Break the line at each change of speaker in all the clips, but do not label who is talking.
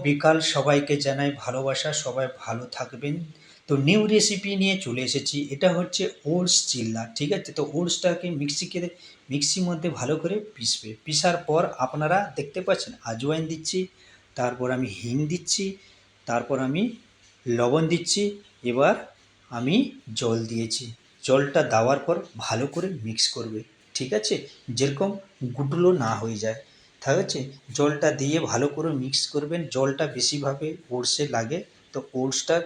বিকাল সবাইকে জানাই ভালোবাসা, সবাই ভালো থাকবেন। তো নিউ রেসিপি নিয়ে চলে এসেছি। এটা হচ্ছে ওটস চিল্লা, ঠিক আছে? তো ওটসটাকে মিক্সির মধ্যে ভালো করে পিষবে। পিষার পর আপনারা দেখতে পাচ্ছেন আজওয়াইন দিচ্ছি, তারপর আমি হিং দিচ্ছি, তারপর আমি লবণ দিচ্ছি। এবার আমি জল দিয়েছি। জলটা দেওয়ার পর ভালো করে মিক্স করবে, ঠিক আছে? যেরকম গুটলো না হয়ে যায়, ঠিক আছে? জলটা দিয়ে ভালো করে মিক্স করবেন। জলটা বেশিভাবে ওটসে লাগে, তো ওটসটার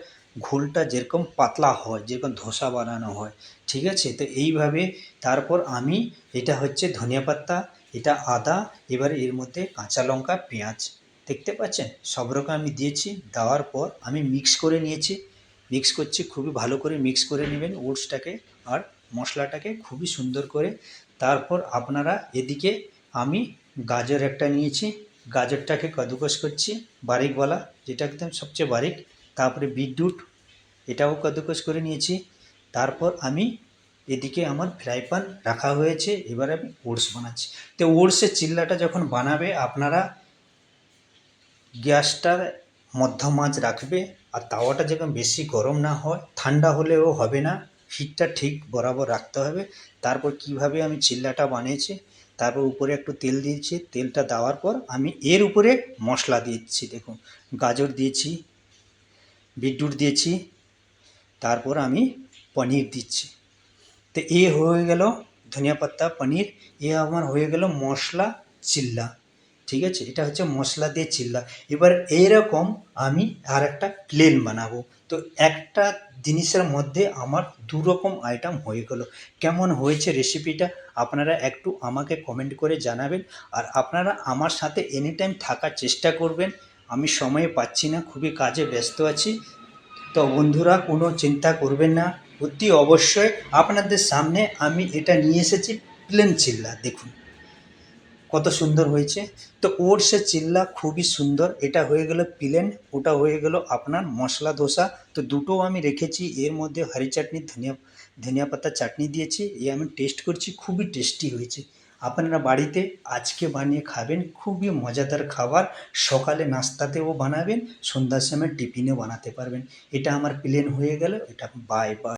ঘোলটা যেরকম পাতলা হয়, যেরকম ধোসা বানানো হয়, ঠিক আছে? তো এইভাবে তারপর আমি, এটা হচ্ছে ধনিয়া পাতা, এটা আদা, এবারে এর মধ্যে কাঁচা লঙ্কা, পেঁয়াজ দেখতে পাচ্ছেন সব রকম আমি দিয়েছি। দেওয়ার পর আমি মিক্স করে নিয়েছি। মিক্স করছি, খুবই ভালো করে মিক্স করে নেবেন ওটসটাকে আর মশলাটাকে খুবই সুন্দর করে। তারপর আপনারা এদিকে আমি গাজর একটা নিয়েছি, গাজরটাকে কাদুকস করছি বারিকওয়ালা, যেটা একদম সবচেয়ে বারিক। তারপরে বিটরুট, এটাও কাদুকস করে নিয়েছি। তারপর আমি এদিকে আমার ফ্রাই প্যান রাখা হয়েছে, এবার আমি ওটস বানাচ্ছি। তো ওটসের চিল্লাটা যখন বানাবে আপনারা গ্যাসটা মধ্যম আঁচ রাখবে, আর তাওয়াটা যেন বেশি গরম না হয়, ঠান্ডা হলেও হবে না, হিটটা ঠিক বরাবর রাখতে হবে। তারপর কিভাবে আমি চিল্লাটা বানিয়েছি, তারপর উপরে একটু তেল দিয়েছি। তেলটা দেওয়ার পর আমি এর উপরে মশলা দিচ্ছি। দেখুন, গাজর দিয়েছি, বিটরুট দিয়েছি, তারপর আমি পনির দিচ্ছি। তো এ হয়ে গেল ধনিয়া পাতা, পনির, এ আমার হয়ে গেল মশলা চিল্লা, ঠিক আছে? এটা হচ্ছে মশলা দিয়ে চিল্লা। এবার এইরকম আমি আর একটা প্লেন বানাবো। তো একটা জিনিসের মধ্যে আমার দু রকম আইটেম হয়ে গেল। কেমন হয়েছে রেসিপিটা আপনারা একটু আমাকে কমেন্ট করে জানাবেন। আর আপনারা আমার সাথে এনি টাইম থাকার চেষ্টা করবেন। আমি সময় পাচ্ছি না, খুবই কাজে ব্যস্ত আছি। তো বন্ধুরা কোনো চিন্তা করবেন না, অতি অবশ্যই আপনাদের সামনে আমি এটা নিয়ে এসেছি প্লেন চিল্লা। দেখুন কত সুন্দর হয়েছে। তো ওটসের চিল্লা খুবই সুন্দর। এটা হয়ে গেল প্লেন, ওটা হয়ে গেল আপনার মশলা ধোসা। তো দুটো আমি রেখেছি, এর মধ্যে হরি চাটনি, ধনিয়া পাতা চাটনি দিয়েছি। এ আমি টেস্ট করছি, খুবই টেস্টি হয়েছে। আপনারা বাড়িতে আজকে বানিয়ে খাবেন, খুবই মজাদার খাবার। সকালে নাস্তাতেও বানাবেন, সন্ধ্যার সময় টিফিনেও বানাতে পারবেন। এটা আমার প্লেন হয়ে গেল। এটা বাই বাই।